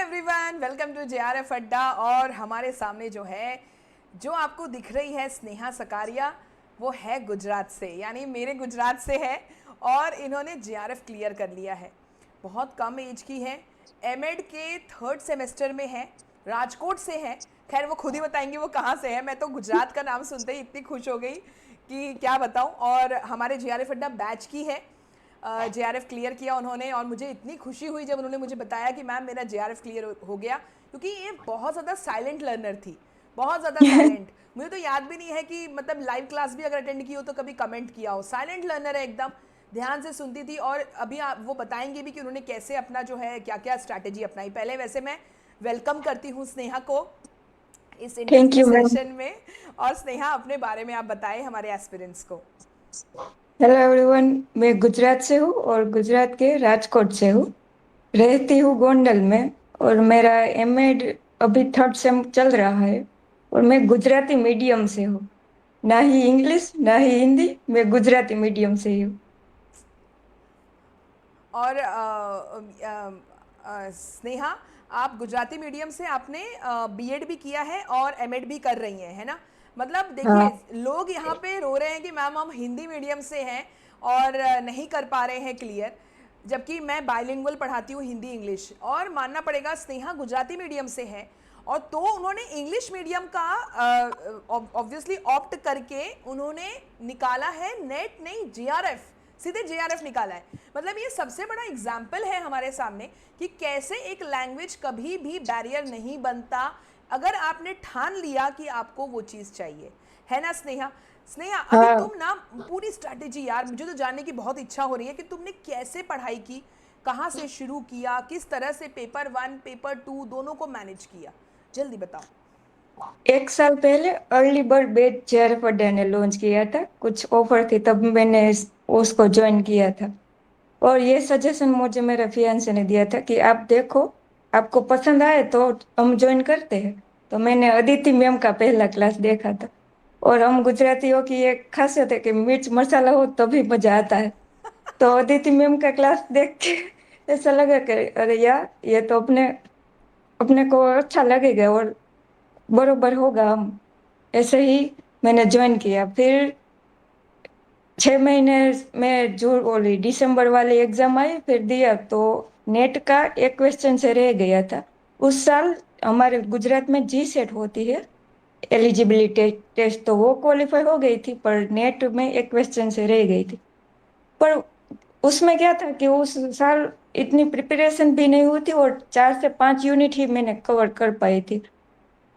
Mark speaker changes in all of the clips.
Speaker 1: Everyone, welcome to JRF अड्डा। और हमारे सामने जो आपको दिख रही है स्नेहा सकारिया, वो है गुजरात से, यानी मेरे गुजरात से है। और इन्होंने जेआरएफ क्लियर कर लिया है। बहुत कम एज की है, एमएड के थर्ड सेमेस्टर में है, राजकोट से है। खैर वो खुद ही बताएंगी वो कहाँ से है। मैं तो गुजरात का नाम सुनते ही इतनी खुश हो गई कि क्या बताऊँ। और हमारे जेआरएफ अड्डा बैच की है। जेआरएफ क्लियर किया उन्होंने, और मुझे इतनी खुशी हुई जब उन्होंने मुझे बताया कि मैम मेरा जेआरएफ क्लियर हो गया, क्योंकि ये बहुत ज़्यादा साइलेंट लर्नर थी, बहुत ज़्यादा साइलेंट। मुझे तो याद भी नहीं है कि मतलब लाइव क्लास भी अगर अटेंड की हो तो कभी कमेंट किया हो। साइलेंट लर्नर है एकदम, ध्यान से सुनती थी। और अभी आप वो बताएंगे भी कि उन्होंने कैसे अपना जो है क्या क्या स्ट्रैटेजी अपनाई। पहले वैसे मैं वेलकम करती हूँ स्नेहा को इस
Speaker 2: thank
Speaker 1: interview
Speaker 2: you ma'am.
Speaker 1: Session में। और स्नेहा, अपने बारे में आप बताएं हमारे एस्पिरेंट्स को।
Speaker 2: हेलो एवरीवन, मैं गुजरात से हूँ और गुजरात के राजकोट से हूँ। रहती हूँ गोंडल में और मेरा एमएड अभी थर्ड सेम चल रहा है। और मैं गुजराती मीडियम से हूँ, ना ही इंग्लिश ना ही हिंदी, मैं गुजराती मीडियम से ही हूँ।
Speaker 1: और स्नेहा, आप गुजराती मीडियम से आपने बीएड भी किया है और एमएड भी कर रही हैं, है ना। मतलब देखिए,
Speaker 2: हाँ।
Speaker 1: लोग यहाँ पे रो रहे हैं कि मैम हम हिंदी मीडियम से हैं और नहीं कर पा रहे हैं क्लियर, जबकि मैं बाइलिंगुअल पढ़ाती हूँ, हिंदी इंग्लिश। और मानना पड़ेगा स्नेहा गुजराती मीडियम से है, और तो उन्होंने इंग्लिश मीडियम का ऑब्वियसली ऑप्ट करके उन्होंने निकाला है नेट नहीं जीआरएफ, सीधे जेआरएफ निकाला है। मतलब ये सबसे बड़ा एग्जाम्पल है हमारे सामने कि कैसे एक लैंग्वेज कभी भी बैरियर नहीं बनता अगर आपने ठान लिया कि आपको वो चीज़ चाहिए, है ना स्नेहा। स्नेहा, अभी
Speaker 2: हाँ।
Speaker 1: तुम ना पूरी स्ट्रैटेजी, यार मुझे तो जानने की बहुत इच्छा हो रही है कि तुमने कैसे पढ़ाई की, कहाँ से शुरू किया, किस तरह से पेपर 1 पेपर 2 दोनों को मैनेज किया, जल्दी बताओ।
Speaker 2: एक साल पहले अर्ली बर्ड बैच जेआरएफ अड्डा ने लॉन्च किया था, कुछ ऑफर थी तब मैंने उसको ज्वाइन किया था। और ये सजेशन मुझे मेरे फियांसे ने दिया था कि आप देखो, आपको पसंद आए तो हम ज्वाइन करते हैं। तो मैंने अदिति मैम का पहला क्लास देखा था। और हम गुजरातियों की एक खासियत है कि मिर्च मसाला हो तभी मजा आता है। तो अदिति मैम का क्लास देख के ऐसा लगा कि अरे यार, ये तो अपने अपने को अच्छा लगेगा और बरोबर होगा। हम ऐसे ही मैंने ज्वाइन किया। फिर 6 महीने में जो बोली दिसंबर वाली एग्जाम आई, फिर दिया तो नेट का एक क्वेश्चन से रह गया था। उस साल हमारे गुजरात में जी सेट होती है, एलिजिबिलिटी टेस्ट, तो वो क्वालिफाई हो गई थी, पर नेट में एक क्वेश्चन से रह गई थी। पर उसमें क्या था कि उस साल इतनी प्रिपरेशन भी नहीं हुई थी और 4 से 5 यूनिट ही मैंने कवर कर पाई थी।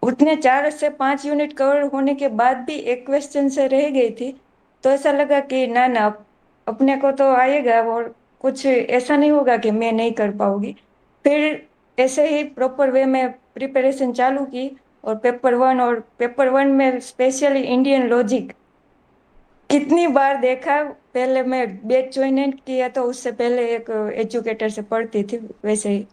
Speaker 2: उतने 4 से 5 यूनिट कवर होने के बाद भी एक क्वेश्चन से रह गई थी। तो ऐसा लगा कि ना ना, अपने को तो आएगा और कुछ ऐसा नहीं होगा कि मैं नहीं कर पाऊंगी। फिर ऐसे ही प्रॉपर वे में प्रिपरेशन चालू की। और पेपर 1, और पेपर 1 में स्पेशली इंडियन लॉजिक कितनी बार देखा। पहले मैं बैच ज्वाइन किया तो उससे पहले एक एजुकेटर से पढ़ती थी वैसे ही।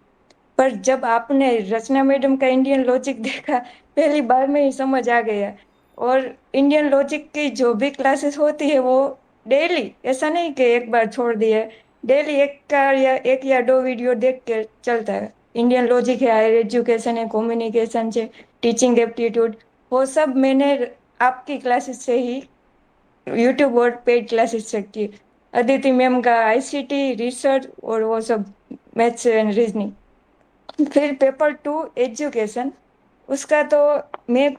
Speaker 2: पर जब आपने रचना मैडम का इंडियन लॉजिक देखा, पहली बार में ही समझ आ गया। और इंडियन लॉजिक की जो भी क्लासेस होती है वो डेली, ऐसा नहीं कि एक बार छोड़ दिया, डेली एक या दो वीडियो देख के चलता है। इंडियन लॉजिक है, हायर एजुकेशन है, कम्युनिकेशन है, टीचिंग एप्टीट्यूड, वो सब मैंने आपकी क्लासेस से ही, यूट्यूब और पेड क्लासेस से की। अदिति मैम का आईसीटी रिसर्च और वो सब, मैथ्स एंड रीजनिंग। फिर पेपर 2 एजुकेशन, उसका तो मैं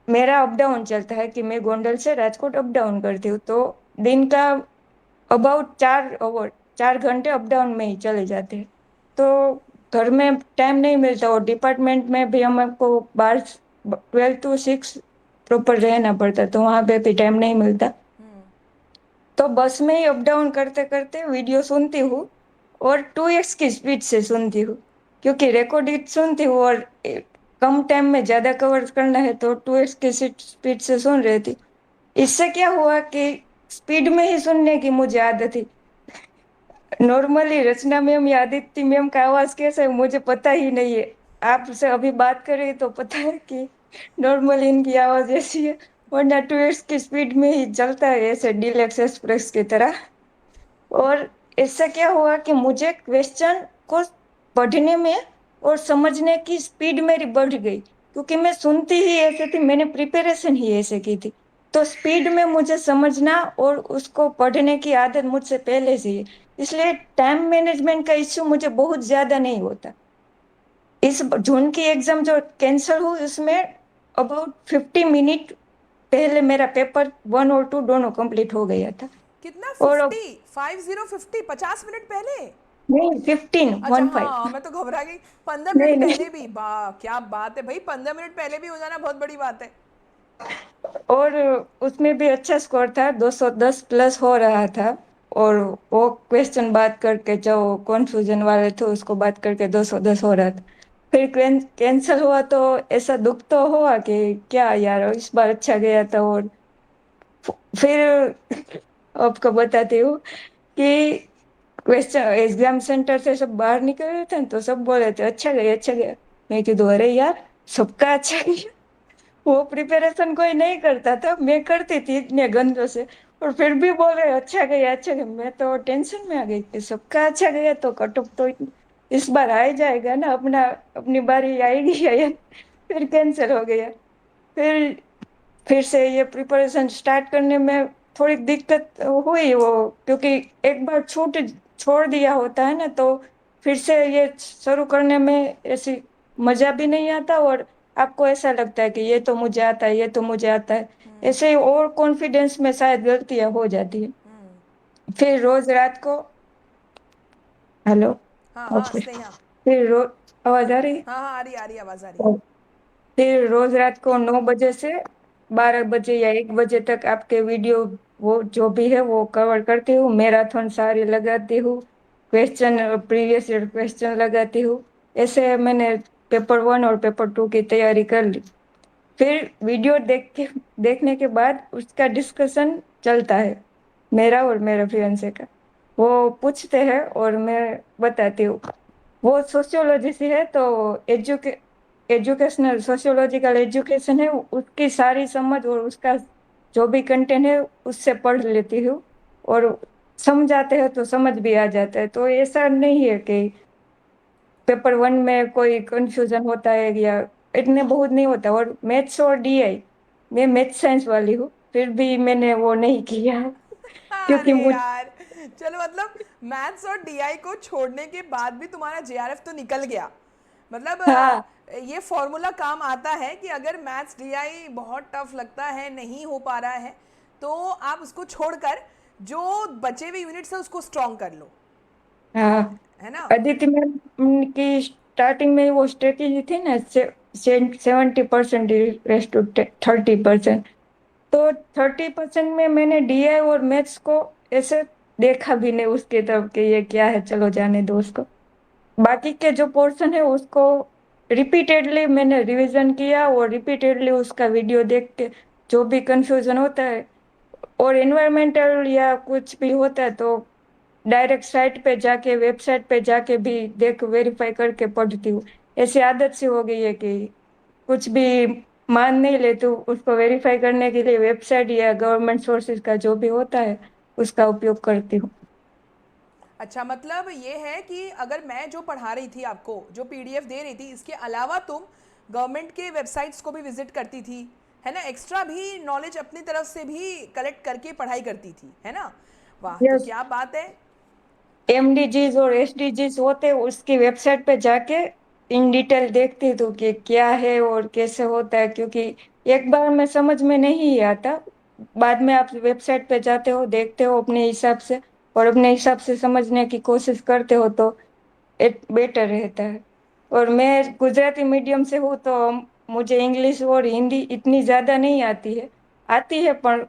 Speaker 2: मेरा अप डाउन चलता है कि मैं गोंडल से राजकोट अप डाउन करती हूँ। तो दिन का अबाउट 4 ओवर 4 घंटे अप डाउन में ही चले जाते हैं। तो घर में टाइम नहीं मिलता और डिपार्टमेंट में भी हमको 12 to 6 प्रॉपर रहना पड़ता, तो वहां पे भी टाइम नहीं मिलता। तो बस में ही अप डाउन करते करते वीडियो सुनती हूँ, और 2x की स्पीड से सुनती हूँ, क्योंकि रिकॉर्डेड सुनती हूँ और कम टाइम में ज्यादा कवर करना है, तो 2x की स्पीड से सुन रही थी। इससे क्या हुआ कि स्पीड में ही सुनने की मुझे आदत थी। नॉर्मली रचना मैम या आदित्य मैम का आवाज कैसा है मुझे पता ही नहीं है। आपसे अभी बात कर रही तो पता है कि नॉर्मली इनकी आवाज ऐसी है, वरना 2x की स्पीड में ही चलता है ऐसे डीलक्स एक्सप्रेस की तरह। और इससे क्या हुआ कि मुझे क्वेश्चन को पढ़ने में और समझने की स्पीड मेरी बढ़ गई, क्योंकि मैं सुनती ही ऐसे थी, मैंने प्रिपरेशन ही ऐसे की थी। तो स्पीड में मुझे समझना और उसको पढ़ने की आदत मुझसे पहले से ही है। इसलिए टाइम मैनेजमेंट का इश्यू मुझे बहुत ज्यादा नहीं होता। इस जून की एग्जाम जो कैंसिल हुई उसमें अबाउट 50 मिनट पहले मेरा पेपर 1 और 2 दोनों कंप्लीट हो गया था।
Speaker 1: कितना?
Speaker 2: और अब
Speaker 1: 50? 50? 50 मिनट पहले?
Speaker 2: नहीं, 15,
Speaker 1: अच्छा,
Speaker 2: 15।
Speaker 1: हाँ, मैं तो घबरा गई। 15 मिनट
Speaker 2: नहीं नहीं।
Speaker 1: पहले भी? वाह, क्या बात है भाई, 15 मिनट पहले भी हो जाना बहुत बड़ी बात है।
Speaker 2: और उसमें भी अच्छा स्कोर था, 210 प्लस हो रहा था। और वो क्वेश्चन बात करके जो कॉन्फ्यूजन वाले थे उसको बात करके 210 हो रहा था। फिर कैंसिल हुआ तो ऐसा दुख तो हुआ कि क्या यार, इस बार अच्छा गया था। और फिर आपको बताती हूँ कि क्वेश्चन एग्जाम सेंटर से सब बाहर निकल रहे थे तो सब बोले थे अच्छा गया, अच्छा गया। मैं कही, अरे यार, सबका अच्छा गया। वो प्रिपरेशन कोई नहीं करता था, मैं करती थी इतने गंदों से। और फिर भी बोल रहे अच्छा गया, अच्छा गया। मैं तो टेंशन में आ गई कि सबका अच्छा गया तो कट ऑफ तो इस बार आ ही जाएगा ना, अपना अपनी बारी आएगी या फिर कैंसिल हो गया। फिर फिर से ये प्रिपरेशन स्टार्ट करने में थोड़ी दिक्कत हुई वो, क्योंकि एक बार छूट छोड़ दिया होता है ना, तो फिर से ये शुरू करने में ऐसी मजा भी नहीं आता। और आपको ऐसा लगता है कि ये तो मुझे आता है, ये तो मुझे आता है। ऐसे ही और कॉन्फिडेंस में शायद गलतियां हो जाती है। फिर रोज रात को, हेलो,
Speaker 1: हाँ हाँ,
Speaker 2: ओके।
Speaker 1: स्नेहा।
Speaker 2: फिर रोज, आवाज आ रही
Speaker 1: हाँ हाँ, आ रही है, आवाज आ रही है।
Speaker 2: है? फिर रोज रात को 9 बजे से 12 बजे या 1 बजे तक आपके वीडियो, वो जो भी है वो कवर करती हूँ। मैराथन सारी लगाती हूँ, क्वेश्चन, प्रीवियस ईयर क्वेश्चन लगाती हूँ। ऐसे मैंने पेपर 1 और पेपर 2 की तैयारी कर ली। फिर वीडियो देखने के बाद उसका डिस्कशन चलता है, मेरा और मेरे फियांसे का। वो पूछते हैं और मैं बताती हूँ। वो सोशियोलॉजी से है तो एजुकेशनल सोशियोलॉजिकल एजुकेशन है, उसकी सारी समझ और उसका जो भी कंटेंट है उससे पढ़ लेती हूँ। और समझाते हैं तो समझ भी आ जाता है, तो ऐसा नहीं है कि पेपर 1 में कोई कंफ्यूजन होता है या इतने बहुत नहीं होता। और मैथ्स और डीआई, मैं मैथ साइंस वाली हूँ, फिर भी मैंने वो नहीं किया क्योंकि
Speaker 1: अरे
Speaker 2: मुझ
Speaker 1: यार, चलो, मतलब मैथ्स और डीआई को छोड़ने के बाद भी तुम्हारा जेआरएफ तो निकल गया। मतलब
Speaker 2: हाँ
Speaker 1: ये फॉर्मूला काम आता है कि अगर मैथ्स डीआई बहुत टफ लगता है, नहीं हो पा रहा है, तो आप उसको छोड़कर जो बचे हुए यूनिट्स है उसको स्ट्रॉन्ग कर लो।
Speaker 2: हाँ।
Speaker 1: है ना?
Speaker 2: अदिति मैम की स्टार्टिंग में वो स्ट्रेटेजी थी ना, 70% रेस्ट टू 30%। तो 30% में मैंने डीआई और मैथ्स को ऐसे देखा भी नहीं उसकी तरफ कि ये क्या है, चलो जाने दो उसको। बाकी के जो पोर्शन है उसको रिपीटेडली मैंने रिवीजन किया और रिपीटेडली उसका वीडियो देख के जो भी कंफ्यूजन होता है और इन्वायरमेंटल या कुछ भी होता है तो डायरेक्ट साइट पे जाके, वेबसाइट पे जाके भी देख वेरीफाई करके पढ़ती हूँ। ऐसी आदत सी हो गई है कि कुछ भी मान नहीं लेती हूँ, उसको वेरीफाई करने के लिए वेबसाइट या गवर्नमेंट सोर्सेज का जो भी होता है उसका उपयोग करती हूँ।
Speaker 1: अच्छा, मतलब ये है कि अगर मैं जो पढ़ा रही थी आपको, जो पीडीएफ दे रही थी, इसके अलावा तुम गवर्नमेंट के वेबसाइट्स को भी विजिट करती थी, है ना? एक्स्ट्रा भी नॉलेज अपनी तरफ से भी कलेक्ट करके पढ़ाई करती थी, है ना? वाह, तो
Speaker 2: यस,
Speaker 1: क्या बात है।
Speaker 2: एमडीजीज और एसडीजीज होते उसकी वेबसाइट पे जाके इन डिटेल देखती तो कि क्या है और कैसे होता है, क्योंकि एक बार में समझ में नहीं आता। बाद में आप वेबसाइट पे जाते हो, देखते हो अपने हिसाब से और अपने हिसाब से समझने की कोशिश करते हो तो बेटर रहता है। और मैं गुजराती मीडियम से हूँ तो मुझे इंग्लिश और हिंदी इतनी ज्यादा नहीं आती है। आती है पर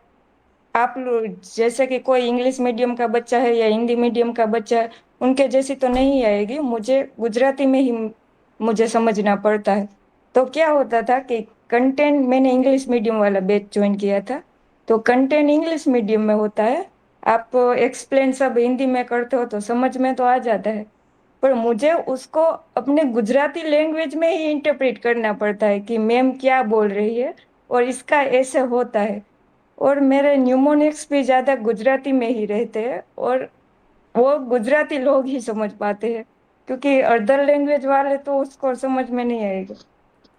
Speaker 2: आप लोग जैसे कि कोई इंग्लिश मीडियम का बच्चा है या हिंदी मीडियम का बच्चा है, उनके जैसी तो नहीं आएगी। मुझे गुजराती में ही मुझे समझना पड़ता है। तो क्या होता था कि कंटेंट, मैंने इंग्लिश मीडियम वाला बैच ज्वाइन किया था, तो कंटेंट इंग्लिश मीडियम में होता है। आप एक्सप्लेन सब हिंदी में करते हो तो समझ में तो आ जाता है, पर मुझे उसको अपने गुजराती लैंग्वेज में ही इंटरप्रेट करना पड़ता है कि मैम क्या बोल रही है और इसका ऐसे होता है। और मेरे न्यूमोनिक्स भी ज्यादा गुजराती में ही रहते हैं और वो गुजराती लोग ही समझ पाते हैं। क्योंकि अदर लैंग्वेज वाले तो उसको समझ में नहीं आएगा।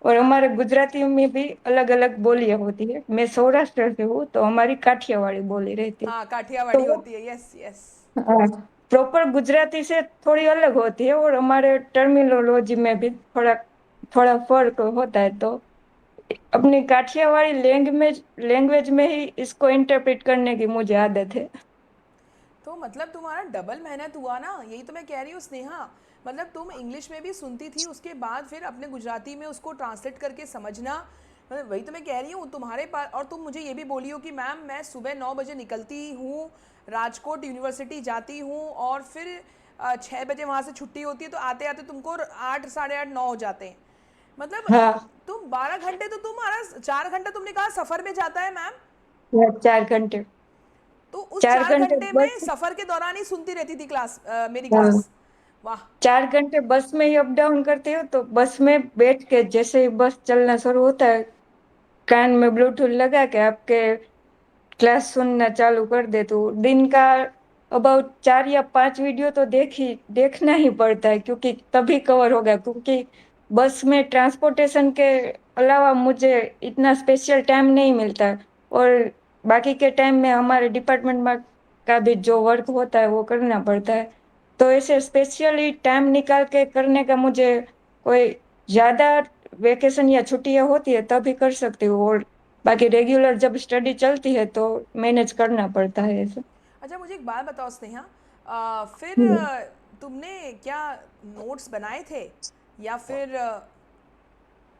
Speaker 2: और हमारे गुजराती में भी अलग अलग बोलियां होती है। मैं सौराष्ट्र से हूँ तो हमारी काठियावाड़ी बोली रहती है।
Speaker 1: हाँ,
Speaker 2: तो
Speaker 1: काठियावाड़ी
Speaker 2: वो
Speaker 1: होती है, यस यस।
Speaker 2: प्रॉपर गुजराती से थोड़ी अलग होती है और हमारे टर्मिनोलॉजी में भी थोड़ा थोड़ा फर्क होता है। तो अपनी काठियावाड़ी लैंग्वेज लैंग्वेज में ही इसको इंटरप्रेट करने की मुझे आदत है।
Speaker 1: तो मतलब तुम्हारा डबल मेहनत हुआ ना, यही तो मैं कह रही हूँ स्नेहा। मतलब तुम इंग्लिश में भी सुनती थी, उसके बाद फिर अपने गुजराती में उसको ट्रांसलेट करके समझना। मतलब वही तो मैं कह रही हूँ तुम्हारे पास। और तुम मुझे ये भी बोली हो कि मैम मैं सुबह 9 बजे निकलती हूँ, राजकोट यूनिवर्सिटी जाती हूँ, और फिर 6 बजे वहाँ से छुट्टी होती है, तो आते आते तुमको 8, साढ़े 8, 9 हो जाते हैं। मतलब
Speaker 2: हाँ,
Speaker 1: तुम 12 घंटे तो तुम्हारा 4 घंटा तुमने कहा सफ़र में जाता है मैम।
Speaker 2: 4 घंटे।
Speaker 1: तो उस
Speaker 2: चार
Speaker 1: चार
Speaker 2: घंटे
Speaker 1: घंटे में
Speaker 2: बस।
Speaker 1: सफर के दौरान ही सुनती रहती थी क्लास, मेरी
Speaker 2: हाँ,
Speaker 1: क्लास। वाह।
Speaker 2: 4 घंटे बस में ही अप डाउन करती हो तो बस में बैठ के जैसे ही बस चलना शुरू होता है, कान में ब्लूटूथ लगा के आपके क्लास सुनना चालू कर दे। तो दिन का अबाउट 4 या 5 वीडियो तो देखना ही पड़ता है, क्योंकि तभी कवर होगा। क्योंकि बस में ट्रांसपोर्टेशन के अलावा मुझे इतना स्पेशल टाइम नहीं मिलता है। और बाकी के टाइम में हमारे डिपार्टमेंट में का भी जो वर्क होता है वो करना पड़ता है। तो ऐसे स्पेशली टाइम निकाल के करने का मुझे कोई ज्यादा वेकेशन या छुट्टियां होती है तभी कर सकती हूँ। और बाकी रेगुलर जब स्टडी चलती है तो मैनेज करना पड़ता है ऐसे।
Speaker 1: अच्छा, मुझे एक बात बताओ स्नेहा, फिर
Speaker 2: हम्म।
Speaker 1: तुमने क्या नोट्स बनाए थे, या फिर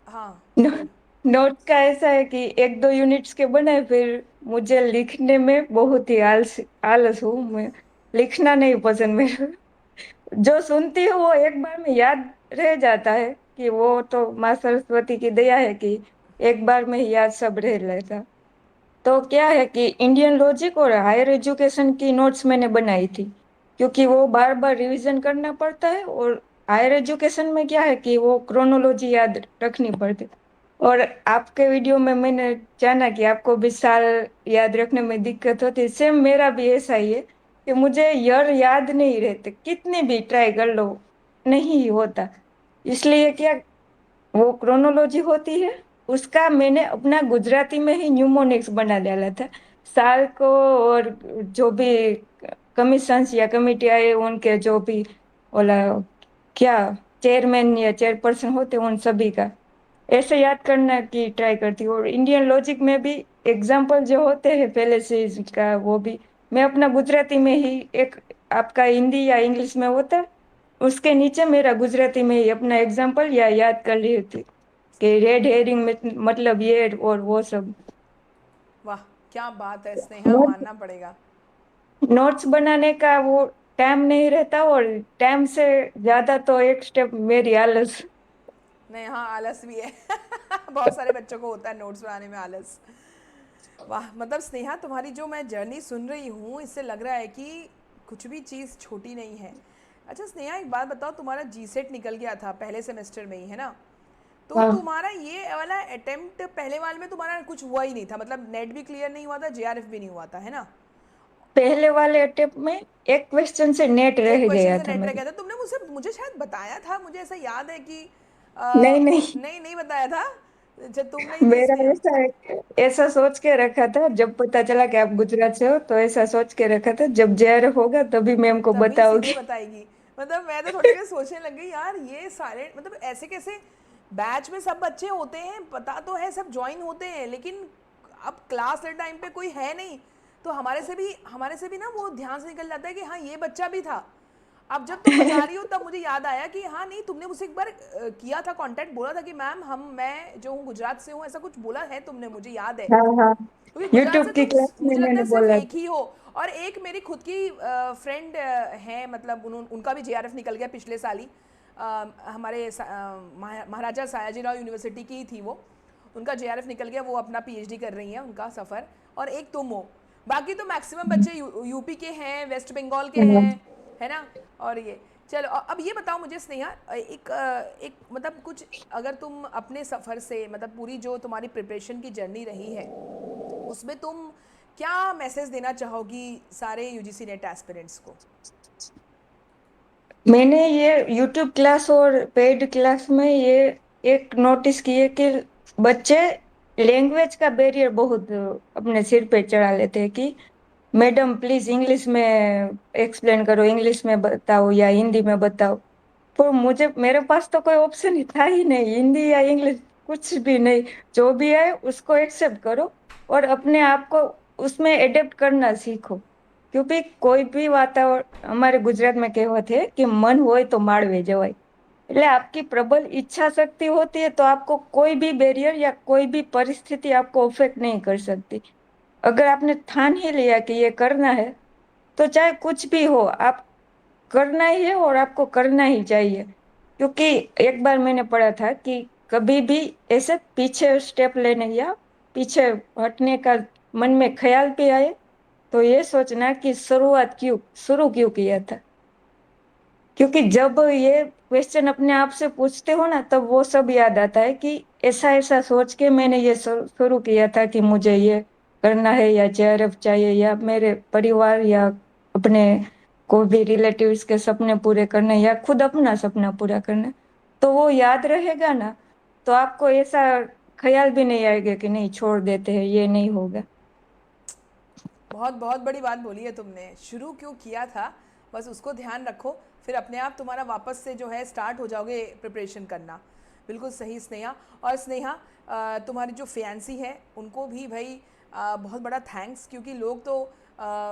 Speaker 1: हाँ, बोलो।
Speaker 2: नोट्स का ऐसा है कि 1-2 यूनिट्स के बनाए, फिर मुझे लिखने में बहुत ही आलस हूँ मैं। लिखना नहीं पसंद मेरे। जो सुनती हूँ वो एक बार में याद रह जाता है, कि वो तो माँ सरस्वती की दया है कि एक बार में ही याद सब रह लेता। तो क्या है कि इंडियन लॉजिक और हायर एजुकेशन की नोट्स मैंने बनाई थी, क्योंकि वो बार बार रिवीजन करना पड़ता है। और हायर एजुकेशन में क्या है कि वो क्रोनोलॉजी याद रखनी पड़ती है। और आपके वीडियो में मैंने जाना कि आपको भी साल याद रखने में दिक्कत होती है। सेम मेरा भी ऐसा ही है कि मुझे ईयर याद नहीं रहते, कितनी भी ट्राई कर लो नहीं होता। इसलिए क्या, वो क्रोनोलॉजी होती है उसका मैंने अपना गुजराती में ही न्यूमोनिक्स बना डाला था। साल को और जो भी कमीशंस या कमिटी आए उनके जो भी ओला क्या चेयरमैन या चेयरपर्सन होते उन सभी का ऐसे याद करना की ट्राई करती हूँ। और इंडियन लॉजिक में भी एग्जाम्पल जो होते हैं पहले से का वो भी मैं अपना गुजराती में ही एक आपका हिंदी या इंग्लिश में होता है उसके नीचे मेरा गुजराती में ही अपना एग्जाम्पल या याद कर ली थी कि रेड हेरिंग में मतलब ये और वो सब।
Speaker 1: वाह, क्या बात है स्नेहा, मानना पड़ेगा।
Speaker 2: नोट्स बनाने का वो टाइम नहीं रहता, और टाइम से ज्यादा तो एक स्टेप मेरी आलस।
Speaker 1: नहीं, हाँ, आलस भी है। बहुत सारे बच्चों को होता है नोट्स बनाने में आलस। वाह, मतलब स्नेहा तुम्हारी जो मैं जर्नी सुन रही हूँ, इससे लग रहा है कि कुछ भी चीज़ छोटी नहीं है। अच्छा स्नेहा, एक बात बताओ, तुम्हारा जी सेट निकल गया था पहले सेमेस्टर में ही, है ना? तो
Speaker 2: हाँ,
Speaker 1: तुम्हारा ये वाला अटेम्प्ट पहले वाले में तुम्हारा कुछ हुआ ही नहीं था, मतलब नेट भी क्लियर नहीं हुआ था, जेआरएफ भी नहीं हुआ था, है ना?
Speaker 2: पहले वाले अटेम्प्ट में एक क्वेश्चन से नेट
Speaker 1: एक
Speaker 2: रह
Speaker 1: क्वेश्चन
Speaker 2: गया
Speaker 1: से
Speaker 2: था
Speaker 1: नेट रह
Speaker 2: मेरा।
Speaker 1: गया था। तुमने मुझे शायद बताया था, मुझे ऐसा याद है कि
Speaker 2: नहीं नहीं,
Speaker 1: नहीं नहीं बताया था। अच्छा, तुम नहीं थी
Speaker 2: मेरा
Speaker 1: स्नेहा?
Speaker 2: ऐसा सोच के रखा था जब पता चला कि आप गुजरात से हो, तो ऐसा सोच के रखा था जब जेआरएफ होगा तभी मैम को
Speaker 1: तभी सीधे
Speaker 2: बताओगी।
Speaker 1: बताएगी। मतलब मैं तो थोड़ी देर सोचने लग गई, यार ये सारे मतलब ऐसे कैसे, बैच में सब बच्चे होते हैं, पता तो है सब ज्वाइन होते हैं, लेकिन अब क्लास के टाइम पे कोई है नहीं, तो हमारे से भी ना वो ध्यान से निकल जाता है कि हाँ ये बच्चा भी था। अब जब तुम बता रही हो तब मुझे याद आया कि हाँ नहीं, तुमने मुझसे एक बार किया था कांटेक्ट, बोला था कि मैम मैं जो हूँ गुजरात से हूँ, ऐसा कुछ बोला है तुमने, मुझे याद है।
Speaker 2: हाँ हाँ,
Speaker 1: क्योंकि गुजरात से
Speaker 2: यूट्यूब की
Speaker 1: तुम,
Speaker 2: क्लास में
Speaker 1: मुझे लगता
Speaker 2: मैंने
Speaker 1: है सिर्फ
Speaker 2: बोला
Speaker 1: एक ही हो। और एक मेरी खुद की फ्रेंड है, मतलब उनका भी जेआरएफ निकल गया पिछले साल ही। हमारे महाराजा सयाजीराव यूनिवर्सिटी की ही थी वो। उनका जेआरएफ निकल गया, वो अपना पीएचडी कर रही हैं, उनका सफ़र। और एक तुम हो। बाकी तो मैक्सिमम बच्चे यूपी के हैं, वेस्ट बंगाल के
Speaker 2: था।
Speaker 1: हैं, है ना? और ये, चलो अब ये बताओ मुझे स्नेहा, एक मतलब कुछ, अगर तुम अपने सफ़र से, मतलब पूरी जो तुम्हारी प्रिपरेशन की जर्नी रही है, उसमें तुम क्या मैसेज देना चाहोगी सारे यूजीसी नेट एस्पिरेंट्स को?
Speaker 2: मैंने ये यूट्यूब क्लास और पेड क्लास में ये एक नोटिस किए कि बच्चे लैंग्वेज का बैरियर बहुत अपने सिर पे चढ़ा लेते हैं कि मैडम प्लीज इंग्लिश में एक्सप्लेन करो, इंग्लिश में बताओ या हिंदी में बताओ। पर मुझे मेरे पास तो कोई ऑप्शन ही था ही नहीं, हिंदी या इंग्लिश कुछ भी नहीं। जो भी है उसको एक्सेप्ट करो और अपने आप को उसमें एडेप्ट करना सीखो। क्योंकि कोई भी वातावरण, हमारे गुजरात में कहावत है कि मन होय तो माळवे जवाय। એટલે आपकी प्रबल इच्छा शक्ति होती है तो आपको कोई भी बैरियर या कोई भी परिस्थिति आपको अफेक्ट नहीं कर सकती। अगर आपने ठान ही लिया कि ये करना है तो चाहे कुछ भी हो, आप करना ही है और आपको करना ही चाहिए। क्योंकि एक बार मैंने पढ़ा था कि कभी भी ऐसे पीछे स्टेप लेने या पीछे हटने का मन में ख्याल भी आए तो ये सोचना कि शुरुआत क्यों शुरू क्यों किया था। क्योंकि जब ये क्वेश्चन अपने आप से पूछते हो ना तब वो सब याद आता है कि ऐसा ऐसा सोच के मैंने ये शुरू किया था कि मुझे ये करना है या जेआरएफ चाहिए या मेरे परिवार या अपने कोई भी रिलेटिव्स के सपने पूरे करने या खुद अपना सपना पूरा करना। तो वो याद रहेगा ना, तो आपको ऐसा ख्याल भी नहीं आएगा कि नहीं छोड़ देते हैं ये नहीं होगा।
Speaker 1: बहुत बहुत बड़ी बात बोली है तुमने, शुरू क्यों किया था, बस उसको ध्यान रखो, फिर अपने आप तुम्हारा वापस से जो है स्टार्ट हो जाओगे प्रिपरेशन करना। बिल्कुल सही स्नेहा। और स्नेहा, तुम्हारी जो फियांसी है उनको भी भाई बहुत बड़ा थैंक्स, क्योंकि लोग तो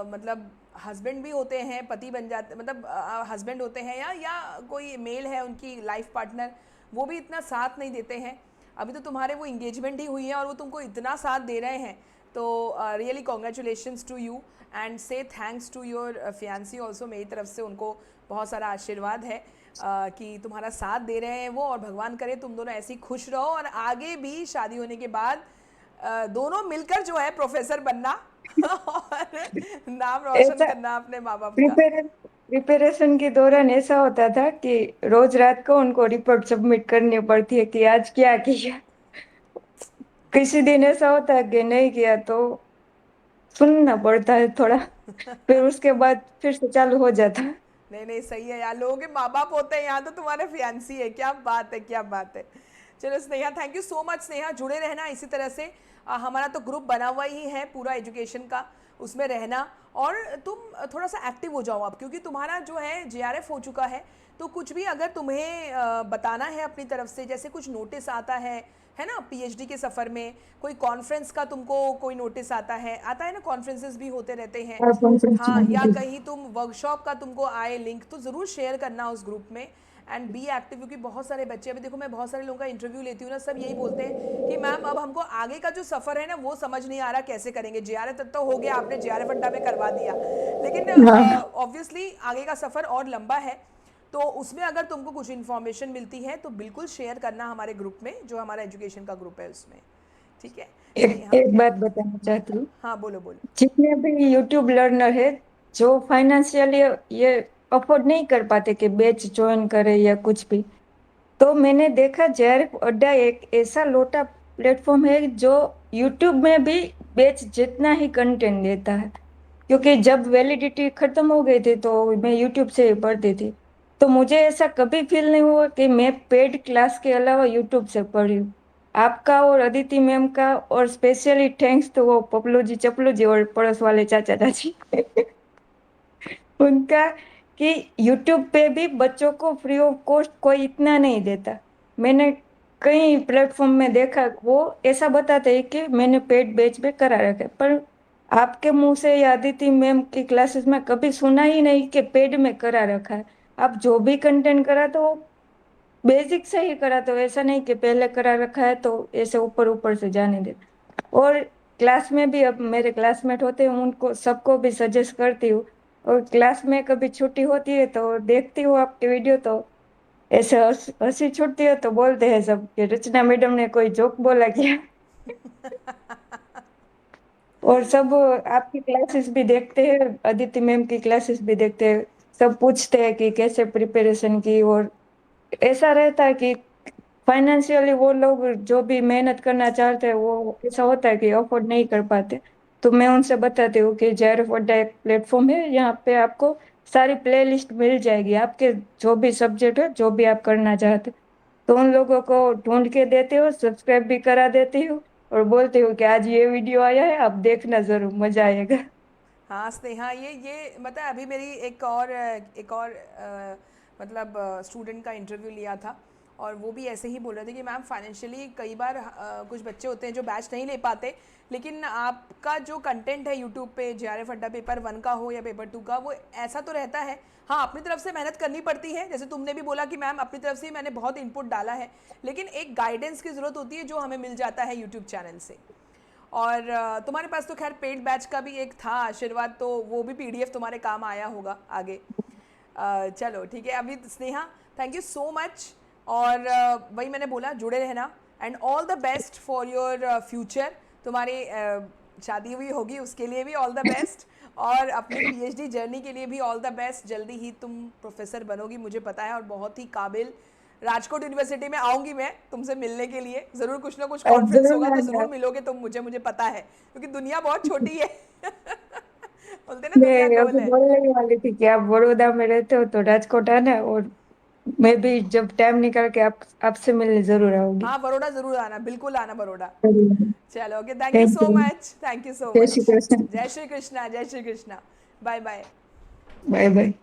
Speaker 1: मतलब हस्बैंड भी होते हैं, पति बन जाते, मतलब हस्बैंड होते हैं या कोई मेल है उनकी लाइफ पार्टनर, वो भी इतना साथ नहीं देते हैं। अभी तो तुम्हारे वो इंगेजमेंट ही हुई है और वो तुमको इतना साथ दे रहे हैं, तो really congratulations to you and say thanks to your fiancee also. मेरी तरफ से उनको बहुत सारा आशीर्वाद है कि तुम्हारा साथ दे रहे हैं वो, और भगवान करे तुम दोनों ऐसे ही खुश रहो और आगे भी शादी होने के बाद दोनों मिलकर जो है प्रोफेसर बनना और नाम रोशन
Speaker 2: ऐसा
Speaker 1: करना अपने माँ बाप का।
Speaker 2: प्रिपरेशन के दौरान ऐसा होता था कि रोज रात को उनको रिपोर्ट सबमिट करनी पड़ती है कि आज क्या किया। किसी दिन ऐसा होता है कि नहीं किया तो सुनना पड़ता है थोड़ा, फिर उसके बाद फिर से चालू हो जाता है।
Speaker 1: नहीं नहीं, सही है यार, लोगों के माँ बाप होते हैं, यहाँ तो तुम्हारे फियांसी है, क्या बात है क्या बात है। चलो Sneha, thank you so much Sneha, जुड़े रहना इसी तरह से। हमारा तो ग्रुप बना हुआ ही है पूरा एजुकेशन का, उसमें रहना। और तुम थोड़ा सा एक्टिव हो जाओ अब, क्योंकि तुम्हारा जो है जेआरएफ हो चुका है, तो कुछ भी अगर तुम्हें बताना है अपनी तरफ से, जैसे कुछ नोटिस आता है ना, पीएचडी के सफ़र में कोई कॉन्फ्रेंस का तुमको कोई नोटिस आता है ना, कॉन्फ्रेंसेस भी होते रहते हैं।
Speaker 2: और कॉन्फ्रेंस
Speaker 1: हाँ,
Speaker 2: में
Speaker 1: या
Speaker 2: भी।
Speaker 1: कहीं तुम वर्कशॉप का तुमको आए लिंक, तो ज़रूर शेयर करना उस ग्रुप में एंड बी एक्टिव। क्योंकि बहुत सारे बच्चे, अभी देखो मैं बहुत सारे लोगों का इंटरव्यू लेती हूँ ना, सब यही बोलते हैं कि मैम अब हमको आगे का जो सफ़र है ना वो समझ नहीं आ रहा कैसे करेंगे। जेआरएफ तक तो हो गया, आपने जेआरएफ अड्डा में करवा दिया, लेकिन
Speaker 2: हाँ,
Speaker 1: ऑब्वियसली आगे का सफ़र और लंबा है। तो उसमें अगर तुमको कुछ इन्फॉर्मेशन मिलती है तो बिल्कुल शेयर करना हमारे ग्रुप में, जो हमारा एजुकेशन का ग्रुप है उसमें। ठीक है
Speaker 2: एक
Speaker 1: स्नेहा?
Speaker 2: एक बात बताना चाहती हूँ।
Speaker 1: हाँ बोलो बोलो।
Speaker 2: जितने भी यूट्यूब लर्नर है जो फाइनेंशियली ये अफोर्ड नहीं कर पाते कि बैच ज्वाइन करे या कुछ भी, तो मैंने देखा जेआरएफ अड्डा एक ऐसा लोटा प्लेटफॉर्म है जो यूट्यूब में भी बैच जितना ही कंटेंट देता है। क्योंकि जब वैलिडिटी खत्म हो गई थी तो मैं यूट्यूब से ही पढ़ती थी। तो मुझे ऐसा कभी फील नहीं हुआ कि मैं पेड क्लास के अलावा यूट्यूब से पढ़ी हूँ। आपका और अदिति मैम का और स्पेशली थैंक्स तो वो पपलू जी चपलू जी और पड़ोस वाले चाचा चाची उनका, कि यूट्यूब पे भी बच्चों को फ्री ऑफ कॉस्ट कोई इतना नहीं देता। मैंने कई प्लेटफॉर्म में देखा वो ऐसा बताते हैं कि मैंने पेड बैच में करा रखा है, पर आपके मुंह से या अदिति मैम की क्लासेस में कभी सुना ही नहीं कि पेड में करा रखा है। आप जो भी कंटेंट करा तो बेसिक से ही करा, तो ऐसा नहीं कि पहले करा रखा है तो ऐसे ऊपर ऊपर से जाने दे। और क्लास में भी अब मेरे क्लासमेट होते हैं उनको सबको भी सजेस्ट करती हूँ। और क्लास में कभी छुट्टी होती है तो देखती हूँ आपके वीडियो, तो ऐसे हंसी छुट्टी है तो बोलते हैं सब कि रचना मैडम ने कोई जोक बोला क्या। और सब आपकी क्लासेस भी देखते हैं, अदिति मैम की क्लासेस भी देखते हैं। सब पूछते हैं कि कैसे प्रिपरेशन की, और ऐसा रहता है कि फाइनेंशियली वो लोग जो भी मेहनत करना चाहते हैं वो ऐसा होता है कि अफोर्ड नहीं कर पाते। तो मैं उनसे बताती हूँ कि जेआरएफ अड्डा एक प्लेटफॉर्म है, यहाँ पे आपको सारी प्लेलिस्ट मिल जाएगी आपके, जो भी सब्जेक्ट है, जो भी आप करना चाहते हो। तो उन लोगों को ढूंढ के देते हो, सब्सक्राइब भी करा देती हूँ, और बोलती हूँ कि आज ये वीडियो आया है, आप देखना जरूर, मजा आएगा।
Speaker 1: हाँ स्नेहा, ये मतलब अभी मेरी एक और मतलब स्टूडेंट का इंटरव्यू लिया था, और वो भी ऐसे ही बोल रहे थे कि मैम फाइनेंशियली कई बार कुछ बच्चे होते हैं जो बैच नहीं ले पाते, लेकिन आपका जो कंटेंट है यूट्यूब पे, JRF अड्डा पेपर 1 का हो या पेपर 2 का, वो ऐसा तो रहता है। हाँ, अपनी तरफ से मेहनत करनी पड़ती है, जैसे तुमने भी बोला कि मैम अपनी तरफ से ही मैंने बहुत इनपुट डाला है, लेकिन एक गाइडेंस की ज़रूरत होती है जो हमें मिल जाता है यूट्यूब चैनल से। और तुम्हारे पास तो खैर पेड बैच का भी एक था आशीर्वाद, तो वो भी PDF तुम्हारे काम आया होगा आगे। चलो ठीक है, अभी Sneha thank you so much. और वही मैंने बोला, जुड़े रहना, and all the best for your future. तुम्हारी शादी हुई होगी, उसके लिए भी ऑल द बेस्ट, और अपनी PhD जर्नी के लिए भी ऑल द बेस्ट। जल्दी ही तुम प्रोफेसर बनोगी, मुझे पता है, और बहुत ही काबिल। राजकोट यूनिवर्सिटी में आऊँगी मैं तुमसे मिलने के लिए, ज़रूर कुछ ना कुछ
Speaker 2: अब
Speaker 1: कॉन्फ्रेंस
Speaker 2: जरूर
Speaker 1: होगा तो
Speaker 2: आना।
Speaker 1: ज़रूर मिलोगे तुम मुझे पता है, क्योंकि दुनिया बहुत छोटी है। बोलते हैं ना, दुनिया
Speaker 2: मैं
Speaker 1: गोल
Speaker 2: अभी
Speaker 1: है।
Speaker 2: बोलने ही वाली थी कि आप बड़ौदा में रहते हो तो राजकोट आना, और मैं भी जब टाइम निकाल के आपसे मिलने जरूर आऊंगी।
Speaker 1: हाँ, बड़ौदा ज़रूर आना, बिल्कुल आना बड़ौदा। चलो okay, thank you
Speaker 2: thank
Speaker 1: so
Speaker 2: you.
Speaker 1: Much, thank you so
Speaker 2: जय श्री
Speaker 1: मच।
Speaker 2: कृष्ण।
Speaker 1: जय श्री कृष्णा, जय Shri Krishna. Bye bye.
Speaker 2: Bye bye.